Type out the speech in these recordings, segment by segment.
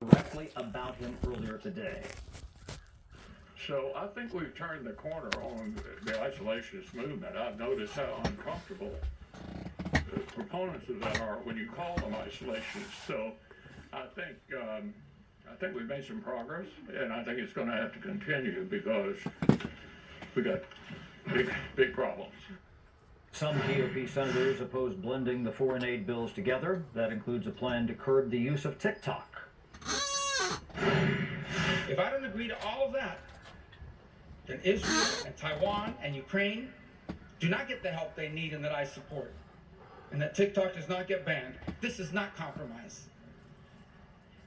Directly about him earlier today. So I think we've turned the corner on the isolationist movement. I've noticed how uncomfortable the proponents of that are when you call them isolationists. So I think we've made some progress, and I think it's going to have to continue because we got big problems. Some GOP senators oppose blending the foreign aid bills together. That includes a plan to curb the use of TikTok. If I don't agree to all of that, then Israel and Taiwan and Ukraine do not get the help they need and that I support. And that TikTok does not get banned. This is not compromise.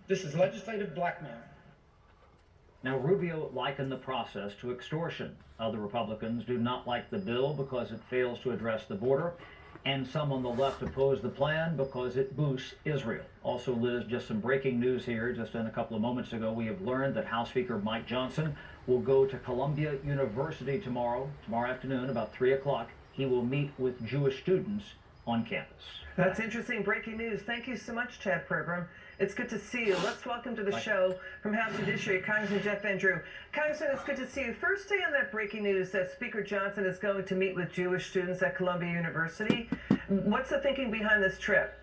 This is legislative blackmail. Now, Rubio likened the process to extortion. Other Republicans do not like the bill because it fails to address the border, and some on the left oppose the plan because it boosts Israel. Also, Liz, just some breaking news here. Just in a couple of moments ago, we have learned that House Speaker Mike Johnson will go to Columbia University tomorrow afternoon, about 3 o'clock. He will meet with Jewish students on campus. That's interesting breaking news. Thank you so much, Chad Pribram. It's good to see you. Let's welcome to the show from House Judiciary, Congressman Jeff Van Drew. Congressman, it's good to see you. First day on that breaking news that Speaker Johnson is going to meet with Jewish students at Columbia University. What's the thinking behind this trip?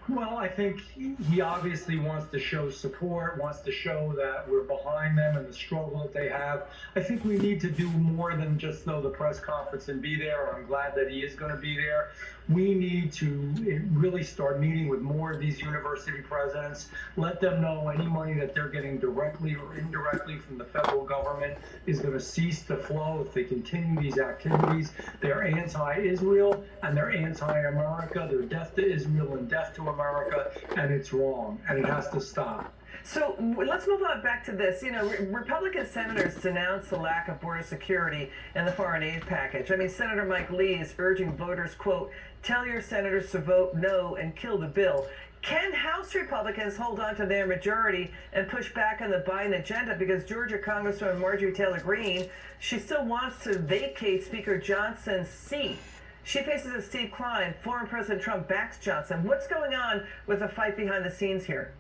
Well, I think he obviously wants to show support, wants to show that we're behind them and the struggle that they have. I think we need to do more than just throw the press conference and be there. I'm glad that he is going to be there. We need to really start meeting with more of these university presidents, let them know any money that they're getting directly or indirectly from the federal government is going to cease to flow if they continue these activities. They're anti-Israel and they're anti-America. They're deaf to Israel and deaf to America, and it's wrong, and it has to stop. So let's move on back to this. You know, Republican senators denounced the lack of border security in the foreign aid package. I mean, Senator Mike Lee is urging voters, quote, tell your senators to vote no and kill the bill. Can House Republicans hold on to their majority and push back on the Biden agenda? Because Georgia Congresswoman Marjorie Taylor Greene, she still wants to vacate Speaker Johnson's seat. She faces a steep climb. Former President Trump backs Johnson. What's going on with the fight behind the scenes here?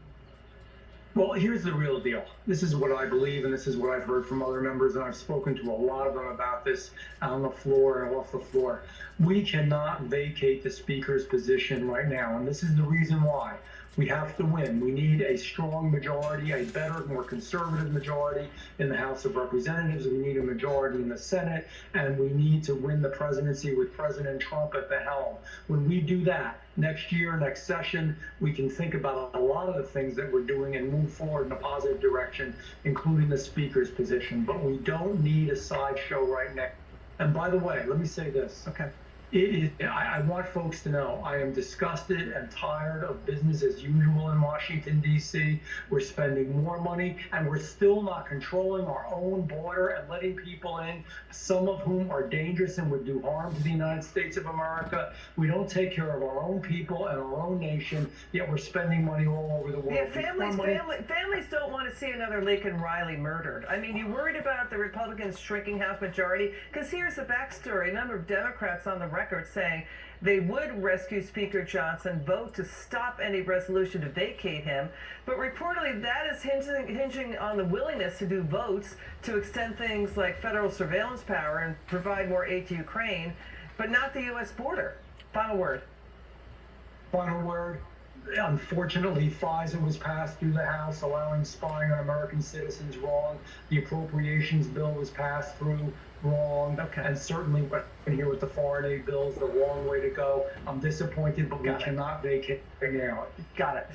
Well, here's the real deal. This is what I believe, and this is what I've heard from other members, and I've spoken to a lot of them about this on the floor and off the floor. We cannot vacate the Speaker's position right now, and this is the reason why. We have to win. We need a strong majority, a better, more conservative majority in the House of Representatives. We need a majority in the Senate, and we need to win the presidency with President Trump at the helm. When we do that, next year, next session, we can think about a lot of the things that we're doing and move forward in a positive direction, including the Speaker's position. But we don't need a sideshow right now. And by the way, let me say this. Okay. I want folks to know I am disgusted and tired of business as usual in Washington, D.C. We're spending more money, and we're still not controlling our own border and letting people in, some of whom are dangerous and would do harm to the United States of America. We don't take care of our own people and our own nation, yet we're spending money all over the world. Yeah, families don't want to see another Laken Riley murdered. I mean, you worried about the Republicans shrinking House majority? Because here's the backstory. A number of Democrats on the record saying they would rescue Speaker Johnson, vote to stop any resolution to vacate him, but reportedly that is hinging on the willingness to do votes to extend things like federal surveillance power and provide more aid to Ukraine, but not the U.S. border. Final word. Final word. Unfortunately, FISA was passed through the House, allowing spying on American citizens, wrong. The appropriations bill was passed through, wrong. Okay. And certainly what we're here with the foreign aid bill is the wrong way to go. I'm disappointed, but we cannot vacate right now. Got it.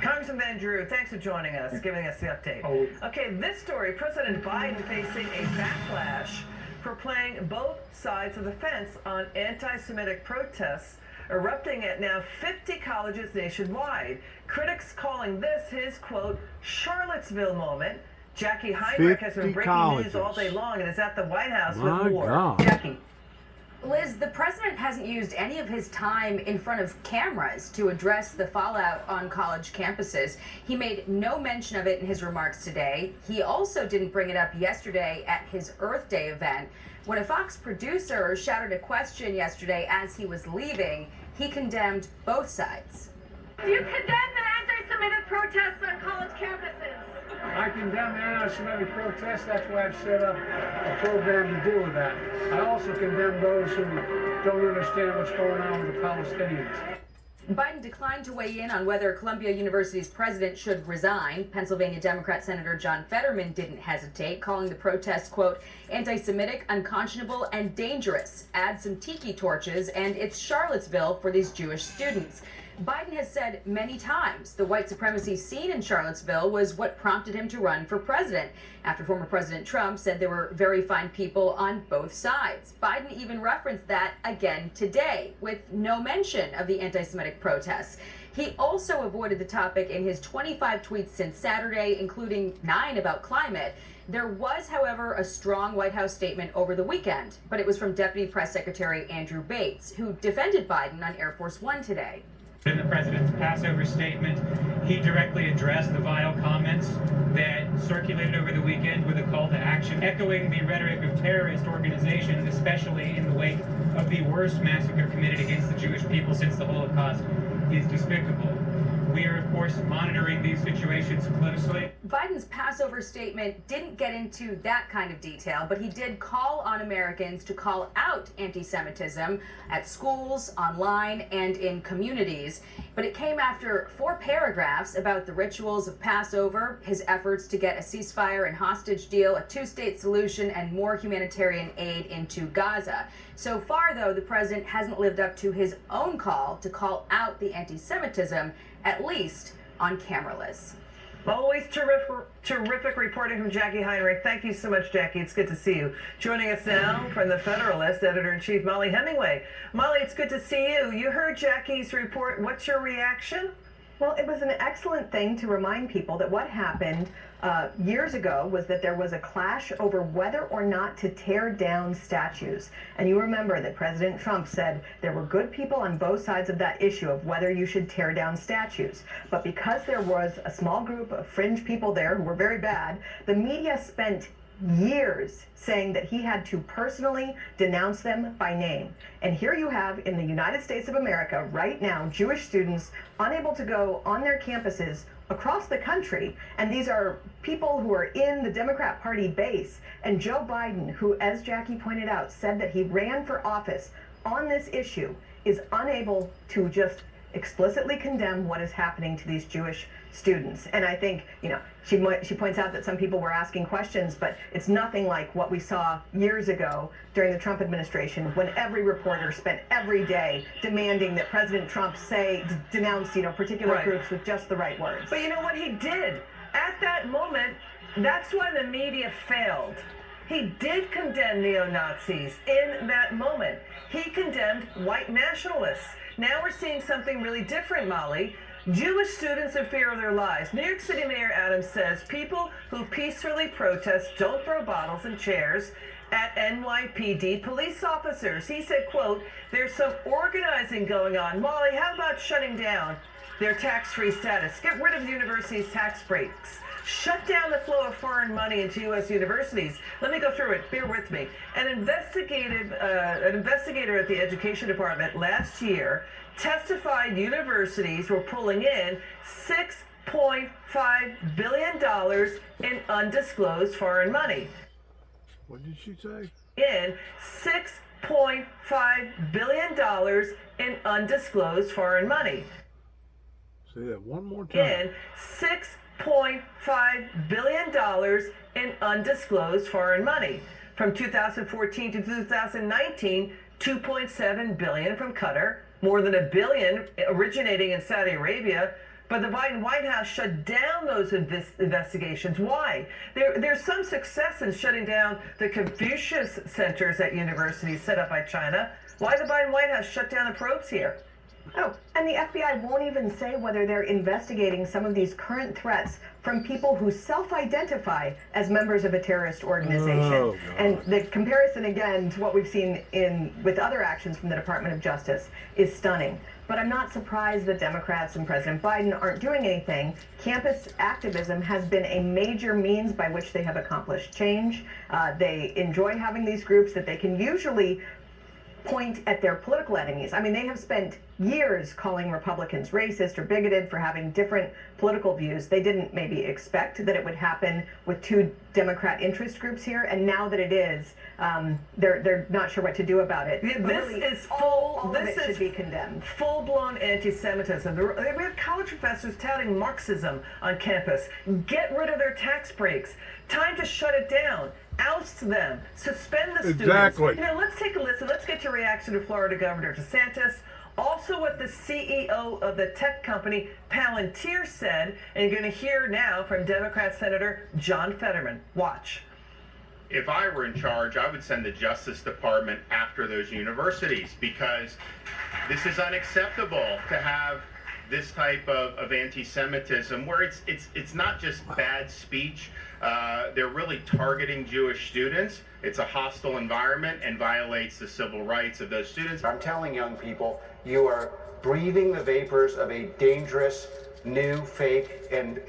Congressman Van Drew, thanks for joining us, giving us the update. Okay, this story, President Biden facing a backlash for playing both sides of the fence on anti-Semitic protests erupting at now 50 colleges nationwide. Critics calling this his, quote, Charlottesville moment. Jackie Heinrich has been breaking news all day long and is at the White House with more. God. Jackie. Liz, the president hasn't used any of his time in front of cameras to address the fallout on college campuses. He made no mention of it in his remarks today. He also didn't bring it up yesterday at his Earth Day event. When a Fox producer shouted a question yesterday as he was leaving, he condemned both sides. Do you condemn the anti-Semitic protests on college campuses. I condemn the anti-Semitic protests. That's why I've set up a program to deal with that. I also condemn those who don't understand what's going on with the Palestinians. Biden declined to weigh in on whether Columbia University's president should resign. Pennsylvania Democrat Senator John Fetterman didn't hesitate, calling the protests, quote, anti-Semitic, unconscionable, and dangerous. Add some tiki torches, and it's Charlottesville for these Jewish students. Biden has said many times the white supremacy seen in Charlottesville was what prompted him to run for president, after former President Trump said there were very fine people on both sides. Biden even referenced that again today, with no mention of the anti-Semitic protests. He also avoided the topic in his 25 tweets since Saturday, including 9 about climate. There was, however, a strong White House statement over the weekend, but it was from Deputy Press Secretary Andrew Bates, who defended Biden on Air Force One today. In the president's Passover statement, he directly addressed the vile comments that circulated over the weekend with a call to action, echoing the rhetoric of terrorist organizations, especially in the wake of the worst massacre committed against the Jewish people since the Holocaust, is despicable. We are, of course, monitoring these situations closely. Biden's Passover statement didn't get into that kind of detail, but he did call on Americans to call out anti-Semitism at schools, online, and in communities. But it came after 4 paragraphs about the rituals of Passover, his efforts to get a ceasefire and hostage deal, a 2-state solution, and more humanitarian aid into Gaza. So far, though, the president hasn't lived up to his own call to call out the anti-Semitism, at least on camera, Liz. Always terrific reporting from Jackie Heinrich. Thank you so much, Jackie. It's good to see you. Joining us now from the Federalist, Editor-in-Chief Molly Hemingway. Molly, it's good to see you. You heard Jackie's report. What's your reaction? Well, it was an excellent thing to remind people that what happened years ago was that there was a clash over whether or not to tear down statues. And you remember that President Trump said there were good people on both sides of that issue of whether you should tear down statues. But because there was a small group of fringe people there who were very bad, the media spent years saying that he had to personally denounce them by name. And here you have in the United States of America right now, Jewish students unable to go on their campuses across the country. And these are people who are in the Democrat Party base. And Joe Biden, who, as Jackie pointed out, said that he ran for office on this issue, is unable to just explicitly condemn what is happening to these Jewish students. And I think, you know, she points out that some people were asking questions, but it's nothing like what we saw years ago during the Trump administration, when every reporter spent every day demanding that President Trump denounce, you know, particular groups with just the right words. But you know what he did? At that moment, that's why the media failed. He did condemn neo-Nazis in that moment. He condemned white nationalists. Now we're seeing something really different, Molly. Jewish students in fear of their lives. New York City Mayor Adams says people who peacefully protest don't throw bottles and chairs at NYPD police officers. He said, quote, there's some organizing going on. Molly, how about shutting down their tax-free status? Get rid of the university's tax breaks. Shut down the flow of foreign money into U.S. universities. Let me go through it. Bear with me. An investigator at the Education Department last year testified universities were pulling in $6.5 billion in undisclosed foreign money. What did she say? In $6.5 billion in undisclosed foreign money. Say that one more time. In $6.5 billion in undisclosed foreign money. From 2014 to 2019, $2.7 billion from Qatar, more than $1 billion originating in Saudi Arabia. But the Biden White House shut down those investigations. Why? There's some success in shutting down the Confucius centers at universities set up by China. Why the Biden White House shut down the probes here? Oh, and the FBI won't even say whether they're investigating some of these current threats from people who self-identify as members of a terrorist organization. Oh, and the comparison, again, to what we've seen with other actions from the Department of Justice is stunning. But I'm not surprised that Democrats and President Biden aren't doing anything. Campus activism has been a major means by which they have accomplished change. They enjoy having these groups that they can usually point at their political enemies. I mean, they have spent years calling Republicans racist or bigoted for having different political views. They didn't maybe expect that it would happen with two Democrat interest groups here, and now that it is, they're not sure what to do about it. Yeah, But this really, is all full. of This it is should be condemned. full-blown anti-Semitism. We have college professors touting Marxism on campus. Get rid of their tax breaks. Time to shut it down. Oust them. Suspend the students. Exactly. You know, let's take a listen. Let's get your reaction to Florida Governor DeSantis. Also, what the CEO of the tech company Palantir said, and you're going to hear now from Democrat Senator John Fetterman. Watch. If I were in charge, I would send the Justice Department after those universities, because this is unacceptable to have this type of anti-Semitism where it's not just bad speech. They're really targeting Jewish students. It's a hostile environment and violates the civil rights of those students. I'm telling young people, you are breathing the vapors of a dangerous, new, fake, and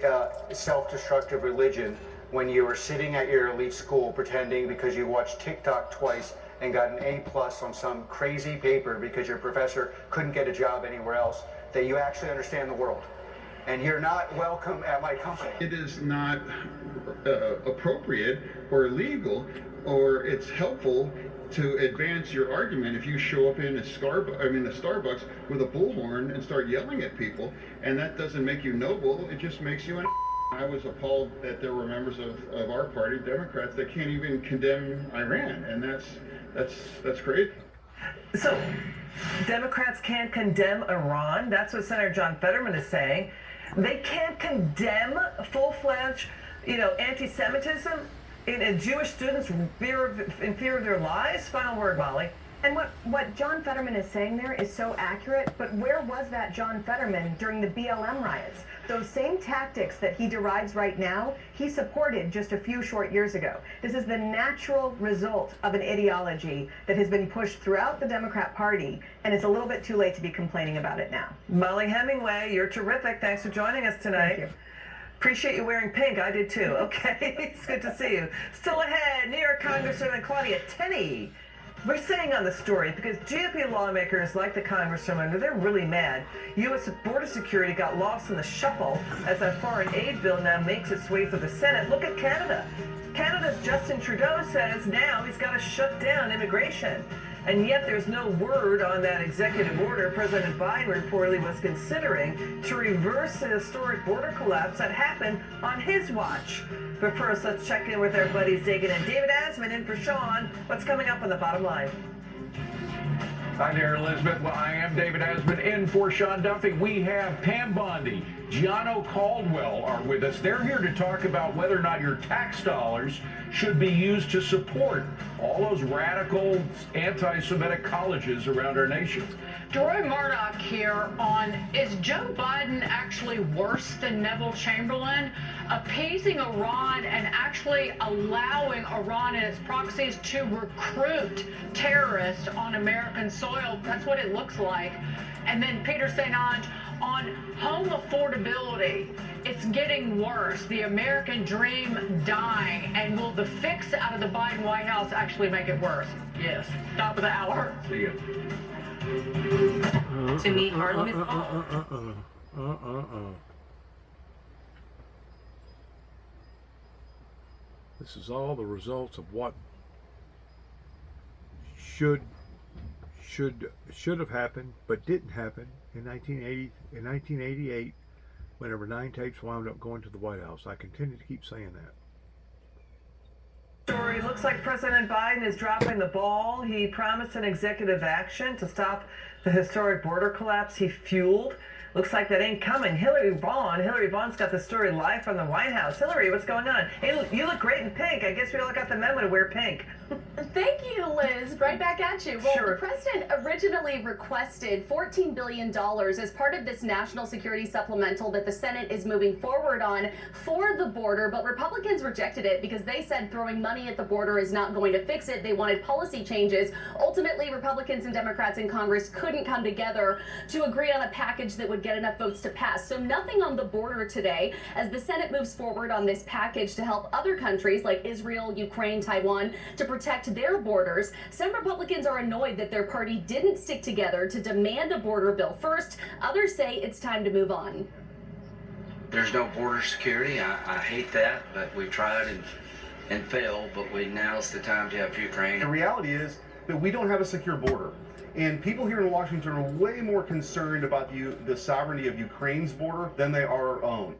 self-destructive religion when you are sitting at your elite school pretending because you watched TikTok twice and got an A+ on some crazy paper because your professor couldn't get a job anywhere else, that you actually understand the world. And you're not welcome at my company. It is not appropriate or legal, or it's helpful to advance your argument if you show up in a Starbucks with a bullhorn and start yelling at people, and that doesn't make you noble, it just makes you an I was appalled that there were members of our party, Democrats, that can't even condemn Iran, and that's crazy. So, Democrats can't condemn Iran. That's what Senator John Fetterman is saying. They can't condemn full-fledged, anti-Semitism in Jewish students in fear of their lives. Final word, Molly. And what John Fetterman is saying there is so accurate, but where was that John Fetterman during the BLM riots? Those same tactics that he derides right now, he supported just a few short years ago. This is the natural result of an ideology that has been pushed throughout the Democrat Party, and it's a little bit too late to be complaining about it now. Molly Hemingway, you're terrific. Thanks for joining us tonight. Thank you. Appreciate you wearing pink. I did too. Okay, it's good to see you. Still ahead, New York Congresswoman Claudia Tenney. We're saying on the story because GOP lawmakers like the Congresswoman, they're really mad. U.S. border security got lost in the shuffle as that foreign aid bill now makes its way through the Senate. Look at Canada. Canada's Justin Trudeau says now he's got to shut down immigration. And yet there's no word on that executive order President Biden reportedly was considering to reverse the historic border collapse that happened on his watch. But first, let's check in with our buddies Dagan and David Asman in for Sean. What's coming up on the bottom line? Hi there, Elizabeth. Well, I am David Asman in for Sean Duffy. We have Pam Bondi, Gianno Caldwell are with us. They're here to talk about whether or not your tax dollars should be used to support all those radical anti-Semitic colleges around our nation. Troy Murdoch here on, is Joe Biden actually worse than Neville Chamberlain? Appeasing Iran and actually allowing Iran and its proxies to recruit terrorists on American soil. That's what it looks like. And then Peter St. Onge on home affordability. It's getting worse. The American dream dying. And will the fix out of the Biden White House actually make it worse? Yes. Top of the hour. See you. To me, Harlem is This is all the results of what should have happened, but didn't happen in 1988, whenever 9 tapes wound up going to the White House. I continue to keep saying that. Story looks like President Biden is dropping the ball. He promised an executive action to stop the historic border collapse he fueled. Looks like that ain't coming. Hillary Vaughn's got the story live from the White House. Hillary, what's going on? Hey, you look great in pink. I guess we all got the memo to wear pink. Thank you, Liz. Right back at you. Well, Sure. The president originally requested $14 billion as part of this national security supplemental that the Senate is moving forward on for the border, but Republicans rejected it because they said throwing money at the border is not going to fix it. They wanted policy changes. Ultimately, Republicans and Democrats in Congress couldn't come together to agree on a package that would get enough votes to pass. So nothing on the border today as the Senate moves forward on this package to help other countries like Israel, Ukraine, Taiwan to protect protect their borders. Some Republicans are annoyed that their party didn't stick together to demand a border bill first. Others say it's time to move on. There's no border security. I hate that, but we've tried and failed, but now's the time to help Ukraine. The reality is that we don't have a secure border. And people here in Washington are way more concerned about the sovereignty of Ukraine's border than they are our own.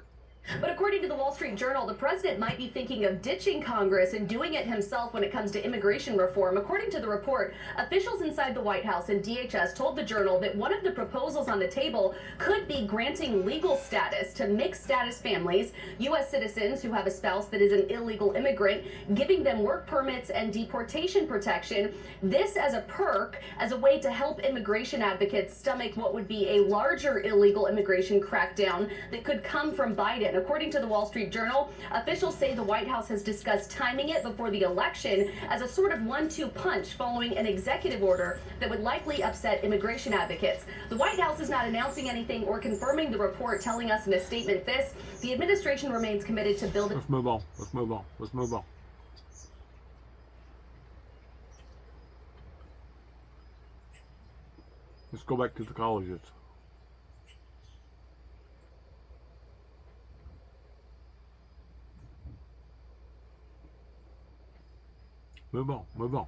But according to the Wall Street Journal, the president might be thinking of ditching Congress and doing it himself when it comes to immigration reform. According to the report, officials inside the White House and DHS told the Journal that one of the proposals on the table could be granting legal status to mixed status families, U.S. citizens who have a spouse that is an illegal immigrant, giving them work permits and deportation protection. This as a perk, as a way to help immigration advocates stomach what would be a larger illegal immigration crackdown that could come from Biden. According to the Wall Street Journal, officials say the White House has discussed timing it before the election as a sort of 1-2 punch following an executive order that would likely upset immigration advocates. The White House is not announcing anything or confirming the report, telling us in a statement this: the administration remains committed to building. Let's move on. Let's move on. Let's move on. Let's go back to the colleges. Move on, move on.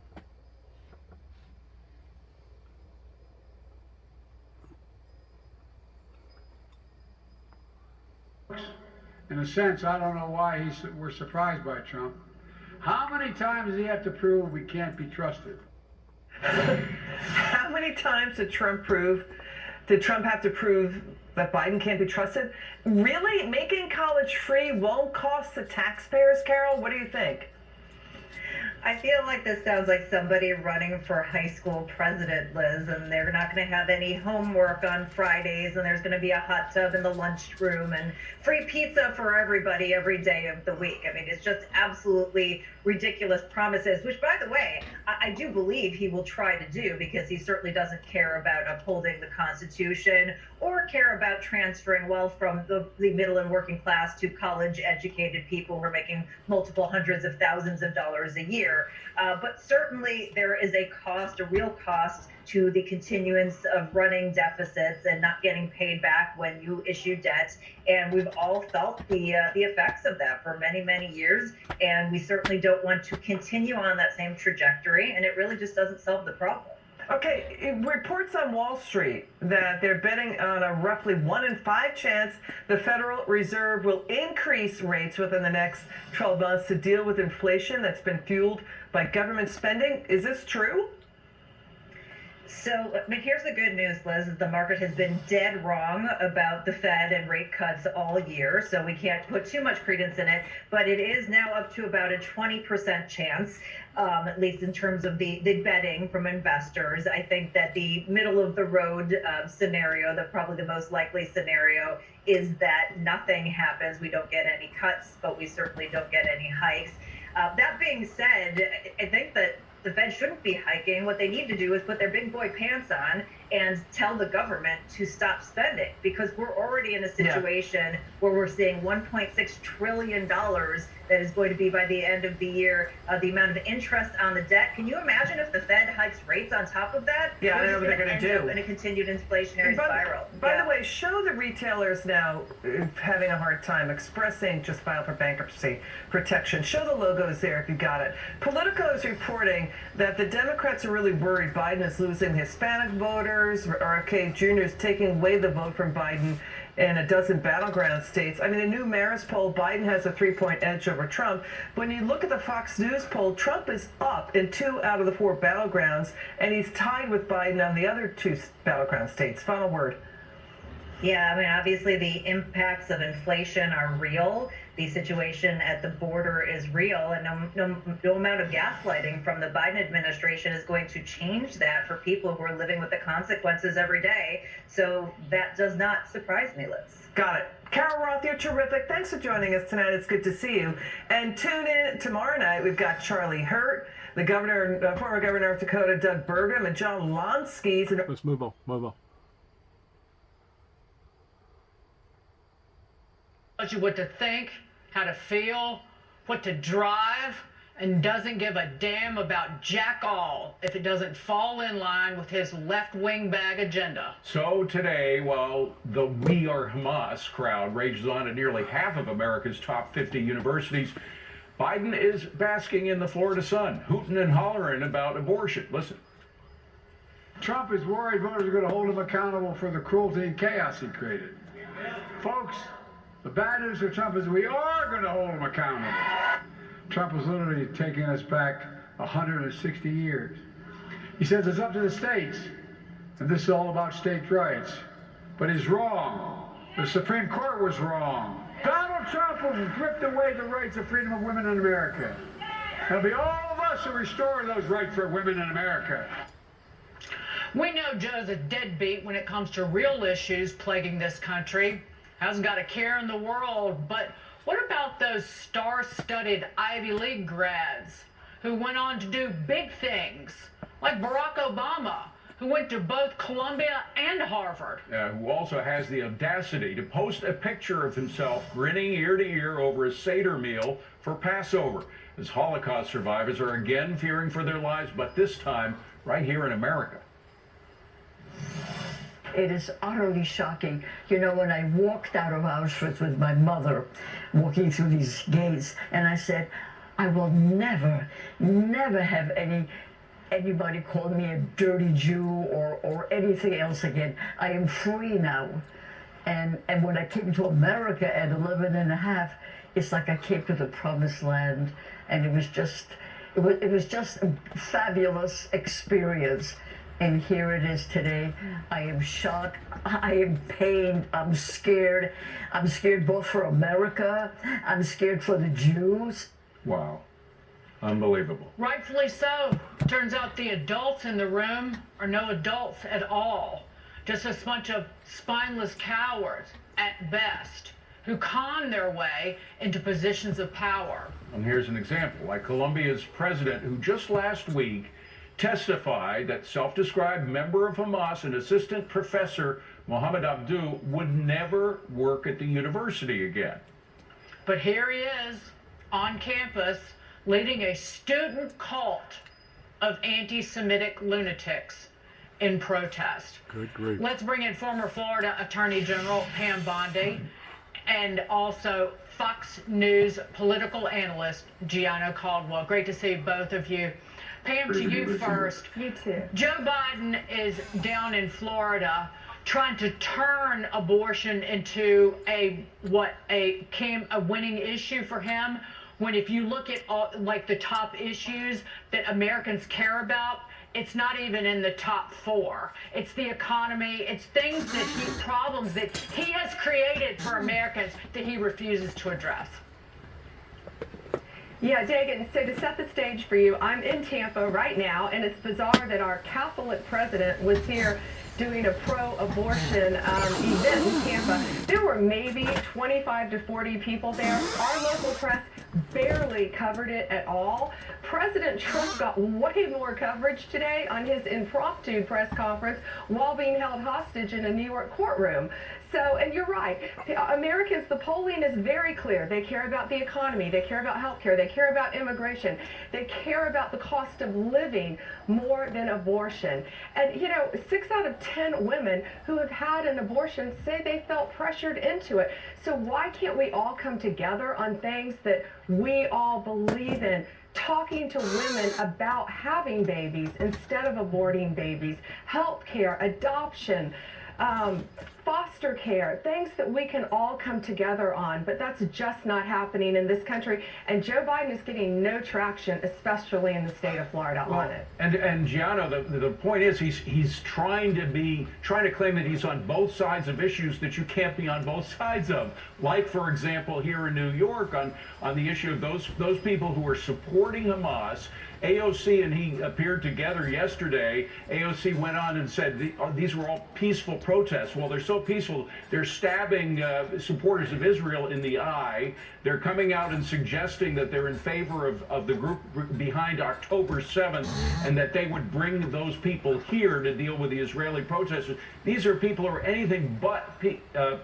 In a sense, I don't know why we're surprised by Trump. How many times does he have to prove we can't be trusted? How many times did Trump have to prove that Biden can't be trusted? Really? Making college free won't cost the taxpayers, Carol? What do you think? I feel like this sounds like somebody running for high school president, Liz, and they're not going to have any homework on Fridays, and there's going to be a hot tub in the lunchroom and free pizza for everybody every day of the week. I mean, it's just absolutely ridiculous promises, which, by the way, I do believe he will try to do, because he certainly doesn't care about upholding the Constitution or care about transferring wealth from the middle and working class to college-educated people who are making multiple hundreds of thousands of dollars a year. But certainly there is a cost, a real cost, to the continuance of running deficits and not getting paid back when you issue debt. And we've all felt the effects of that for many, many years. And we certainly don't want to continue on that same trajectory. And it really just doesn't solve the problem. Okay, reports on Wall Street that they're betting on a roughly 1 in 5 chance the Federal Reserve will increase rates within the next 12 months to deal with inflation that's been fueled by government spending. Is this true? So, but here's the good news, Liz, is the market has been dead wrong about the Fed and rate cuts all year, so we can't put too much credence in it, but it is now up to about a 20% chance, at least in terms of the betting from investors. I think that the middle of the road scenario, probably the most likely scenario, is that nothing happens. We don't get any cuts, but we certainly don't get any hikes. That being said, I think that the Fed shouldn't be hiking. What they need to do is put their big boy pants on and tell the government to stop spending, because we're already in a situation where we're seeing $1.6 trillion that is going to be by the end of the year, the amount of interest on the debt. Can you imagine if the Fed hikes rates on top of that? Yeah, I know what they're going to do. In a continued inflationary spiral. By the way, show the retailers now having a hard time expressing just filed for bankruptcy protection. Show the logos there if you got it. Politico is reporting that the Democrats are really worried Biden is losing Hispanic voters. RFK Jr. is taking away the vote from Biden in a dozen battleground states. I mean, the new Marist poll, Biden has a 3-point edge over Trump. When you look at the Fox News poll, Trump is up in 2 out of the 4 battlegrounds, and he's tied with Biden on the other 2 battleground states. Final word. Yeah, I mean, obviously the impacts of inflation are real. The situation at the border is real, and no amount of gaslighting from the Biden administration is going to change that for people who are living with the consequences every day. So that does not surprise me, Liz. Got it. Carol Roth, you're terrific. Thanks for joining us tonight. It's good to see you. And tune in tomorrow night. We've got Charlie Hurt, the former governor of Dakota, Doug Burgum, and John Lonsky. Let's move on. Move on. Tells you what to think, how to feel, what to drive, and doesn't give a damn about jack all if it doesn't fall in line with his left-wing bag agenda. So today, while the We Are Hamas crowd rages on at nearly half of America's top 50 universities, Biden is basking in the Florida sun, hooting and hollering about abortion. Listen. Trump is worried voters are going to hold him accountable for the cruelty and chaos he created. Folks, the bad news for Trump is we are going to hold him accountable. Trump is literally taking us back 160 years. He says it's up to the states, and this is all about states' rights. But he's wrong. The Supreme Court was wrong. Donald Trump will rip away the rights of freedom of women in America. It'll be all of us who restore those rights for women in America. We know Joe's a deadbeat when it comes to real issues plaguing this country. Hasn't got a care in the world, but what about those star-studded Ivy League grads who went on to do big things, like Barack Obama, who went to both Columbia and Harvard? Who also has the audacity to post a picture of himself grinning ear to ear over a Seder meal for Passover, as Holocaust survivors are again fearing for their lives, but this time right here in America. It is utterly shocking. You know, when I walked out of Auschwitz with my mother, walking through these gates, and I said, I will never, never have anybody call me a dirty Jew or anything else again. I am free now. And when I came to America at 11 and a half, it's like I came to the promised land. And it was just a fabulous experience. And here it is today. I am shocked. I am pained. I'm scared. I'm scared both for America. I'm scared for the Jews. Wow. Unbelievable. Rightfully so. Turns out the adults in the room are no adults at all. Just a bunch of spineless cowards at best who con their way into positions of power. And here's an example, like Colombia's president, who just last week testified that self-described member of Hamas and assistant professor Mohammed Abdu would never work at the university again. But here he is on campus leading a student cult of anti-Semitic lunatics in protest. Good grief. Let's bring in former Florida Attorney General Pam Bondi and also Fox News political analyst Gianno Caldwell. Great to see both of you. Pam, to you first. You too. Joe Biden is down in Florida trying to turn abortion into a winning issue for him, when if you look at all, like the top issues that Americans care about, it's not even in the top 4. It's the economy. It's things problems that he has created for Americans that he refuses to address. Yeah, Dagan, so to set the stage for you, I'm in Tampa right now, and it's bizarre that our Catholic president was here doing a pro-abortion event in Tampa. There were maybe 25 to 40 people there. Our local press barely covered it at all. President Trump got way more coverage today on his impromptu press conference while being held hostage in a New York courtroom. So, and you're right, Americans, the polling is very clear. They care about the economy, they care about health care, they care about immigration, they care about the cost of living more than abortion. And, you know, 6 out of 10 women who have had an abortion say they felt pressured into it. So why can't we all come together on things that we all believe in? Talking to women about having babies instead of aborting babies, health care, adoption, foster care, things that we can all come together on, but that's just not happening in this country. And Joe Biden is getting no traction, especially in the state of Florida, on it. And Gianno, the point is he's trying to claim that he's on both sides of issues that you can't be on both sides of. Like, for example, here in New York on the issue of those people who are supporting Hamas. AOC and he appeared together yesterday. AOC went on and said these were all peaceful protests. Well, they're so peaceful, they're stabbing supporters of Israel in the eye. They're coming out and suggesting that they're in favor of the group behind October 7th and that they would bring those people here to deal with the Israeli protesters. These are people who are anything but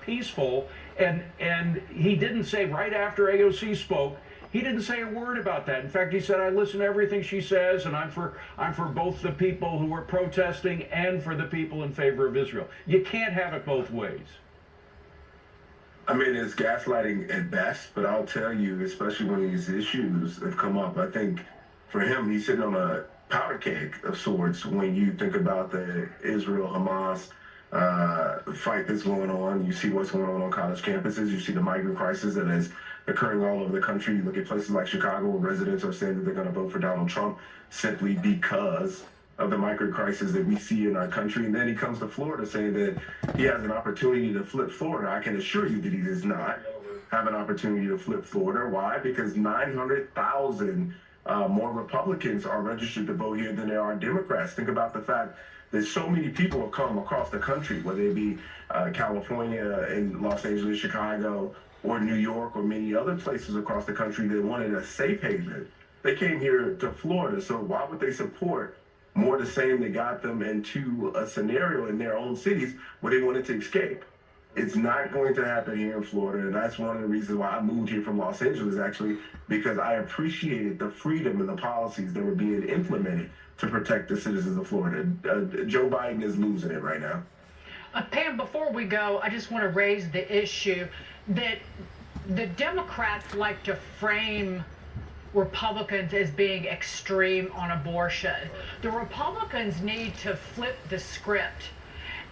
peaceful. And he didn't say, right after AOC spoke, He didn't say a word about that. In fact, he said, I listen to everything she says, and I'm for both the people who are protesting and for the people in favor of Israel. You can't have it both ways. I mean, it's gaslighting at best, but I'll tell you, especially when these issues have come up, I think for him, he's sitting on a powder keg of sorts when you think about the Israel-Hamas fight that's going on. You see what's going on college campuses. You see the migrant crisis that is occurring all over the country. You look at places like Chicago where residents are saying that they're going to vote for Donald Trump simply because of the migrant crisis that we see in our country. And then he comes to Florida saying that he has an opportunity to flip Florida. I can assure you that he does not have an opportunity to flip Florida. Why? Because 900,000 more Republicans are registered to vote here than there are Democrats. Think about the fact that so many people have come across the country, whether it be California and Los Angeles, Chicago, or New York, or many other places across the country that wanted a safe haven. They came here to Florida, so why would they support more the same that got them into a scenario in their own cities where they wanted to escape? It's not going to happen here in Florida, and that's one of the reasons why I moved here from Los Angeles, actually, because I appreciated the freedom and the policies that were being implemented to protect the citizens of Florida. Joe Biden is losing it right now. Pam, before we go, I just want to raise the issue that the Democrats like to frame Republicans as being extreme on abortion. The Republicans need to flip the script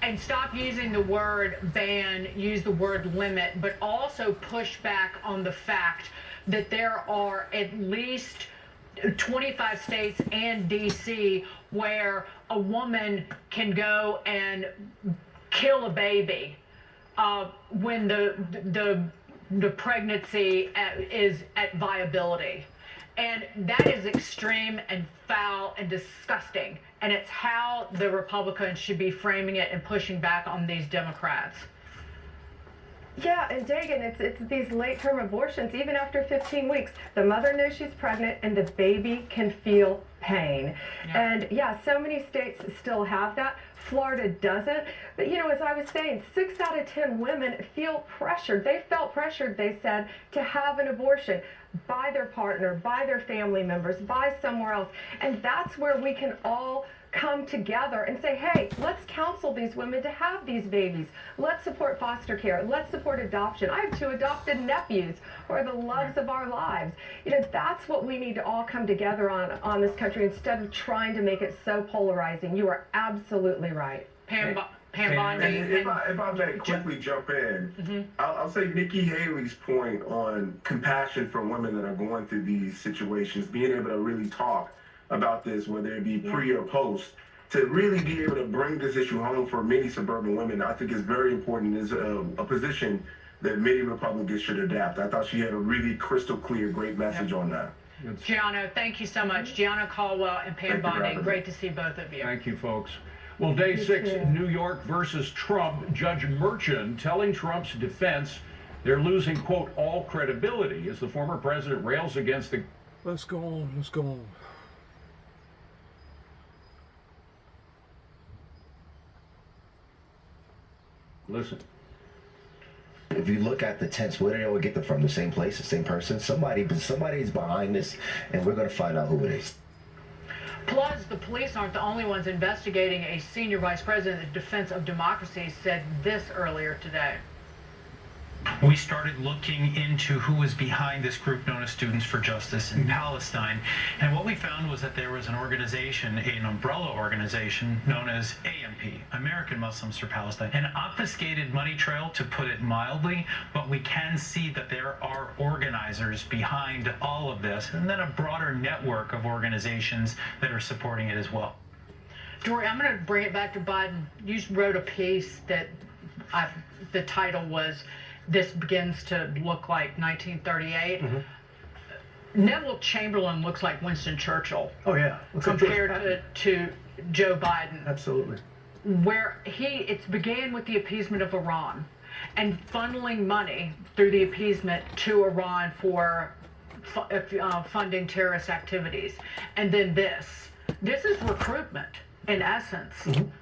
and stop using the word ban, use the word limit, but also push back on the fact that there are at least 25 states and DC where a woman can go and kill a baby when the pregnancy is at viability. And that is extreme and foul and disgusting. And it's how the Republicans should be framing it and pushing back on these Democrats. Yeah, and Dagan, it's these late-term abortions, even after 15 weeks. The mother knows she's pregnant and the baby can feel pain. Yeah. And yeah, so many states still have that. Florida doesn't. But you know, as I was saying, 6 out of 10 women feel pressured. They felt pressured, they said, to have an abortion by their partner, by their family members, by somewhere else. And that's where we can all come together and say, hey, let's counsel these women to have these babies. Let's support foster care. Let's support adoption. I have 2 adopted nephews who are the loves of our lives. You know, that's what we need to all come together on this country instead of trying to make it so polarizing. You are absolutely right. Pam Bondi. If I may quickly jump in, I'll say Nikki Haley's point on compassion for women that are going through these situations, being able to really talk about this, whether it be pre or post, to really be able to bring this issue home for many suburban women, I think is very important. Is a position that many Republicans should adapt. I thought she had a really crystal clear, great message on that. Gianno, thank you so much. Gianno Caldwell and Pam Bondi, great to see both of you. Thank you, folks. Well, day 6, New York versus Trump. Judge Merchan telling Trump's defense they're losing, quote, all credibility as the former president rails against the... Let's go on, let's go on. Listen. If you look at the tents, where do they all get them from? The same place, the same person? Somebody's behind this, and we're going to find out who it is. Plus, the police aren't the only ones investigating. A senior vice president of the Defense of Democracy said this earlier today. We started looking into who was behind this group known as Students for Justice in Palestine, and what we found was that there was an organization, an umbrella organization known as AMP, American Muslims for Palestine, an obfuscated money trail, to put it mildly, but we can see that there are organizers behind all of this, and then a broader network of organizations that are supporting it as well. Dory, I'm going to bring it back to Biden. You wrote a piece that the title was "This Begins to Look Like 1938." Neville Chamberlain looks like Winston Churchill. Oh yeah, compared to Joe Biden. Absolutely. Where it began with the appeasement of Iran and funneling money through the appeasement to Iran for funding terrorist activities, and then this is recruitment in essence,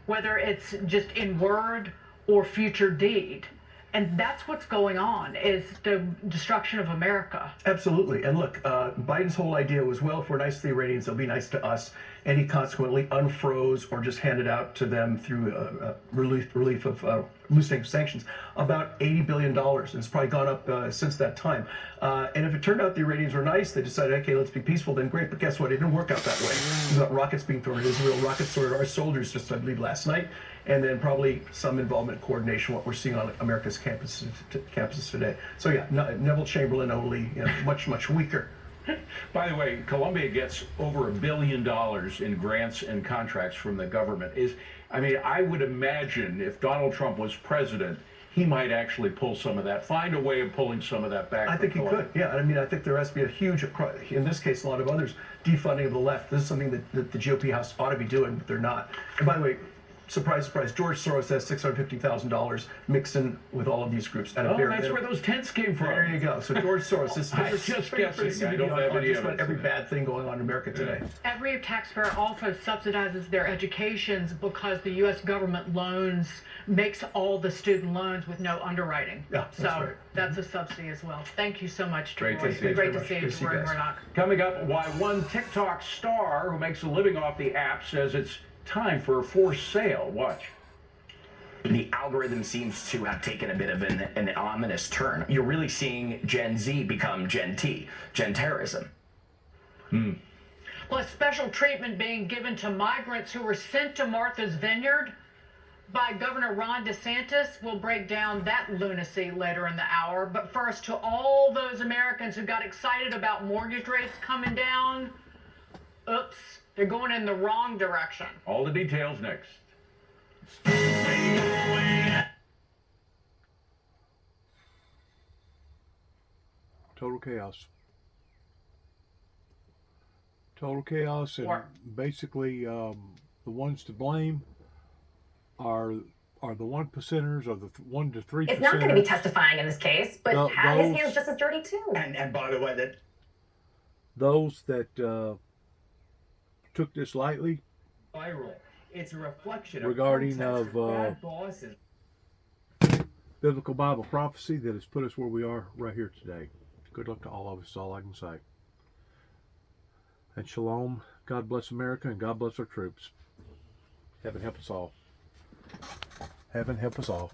whether it's just in word or future deed. And that's what's going on, is the destruction of America. Absolutely. And look, Biden's whole idea was, well, if we're nice to the Iranians, they'll be nice to us. And he consequently unfroze or just handed out to them through relief of loosening sanctions about $80 billion. And it's probably gone up since that time. And if it turned out the Iranians were nice, they decided, okay, let's be peaceful, then great. But guess what? It didn't work out that way. We got rockets being thrown at Israel, rockets thrown at our soldiers just, I believe, last night. And then probably some involvement, coordination, what we're seeing on America's campuses today. So yeah, Neville Chamberlain only, much, much weaker. By the way, Columbia gets over $1 billion in grants and contracts from the government. I would imagine if Donald Trump was president, he might actually pull some of that, find a way of pulling some of that back. I think he could, yeah. I mean, I think there has to be a huge, in this case, a lot of others, defunding of the left. This is something that the GOP House ought to be doing, but they're not. And by the way, surprise, surprise, George Soros has $650,000 mixed in with all of these groups. At that's where those tents came from. There you go. So George Soros is just guessing. I don't have any just about every bad thing going on in America today. Every taxpayer also subsidizes their educations because the U.S. government makes all the student loans with no underwriting. Yeah, that's a subsidy as well. Thank you so much, Great Troy. to see you. Great to see you, Troy Murdoch. Coming up, why one TikTok star who makes a living off the app says it's time for a forced sale. Watch. The algorithm seems to have taken a bit of an ominous turn. You're really seeing Gen Z become Gen T, Gen terrorism. Plus special treatment being given to migrants who were sent to Martha's Vineyard by Governor Ron DeSantis. We'll break down that lunacy later in the hour. But first, to all those Americans who got excited about mortgage rates coming down, oops. They're going in the wrong direction. All the details next. Total chaos. Total chaos, and basically the ones to blame are the 1%ers or the 1 to 3%. It's not going to be testifying in this case, but his hand's just as dirty too. And by the way, those that took this lightly. Viral. It's a reflection regarding of bad bosses. Biblical Bible prophecy that has put us where we are right here today. Good luck to all of us. That's all I can say. And shalom. God bless America and God bless our troops. Heaven help us all. Heaven help us all.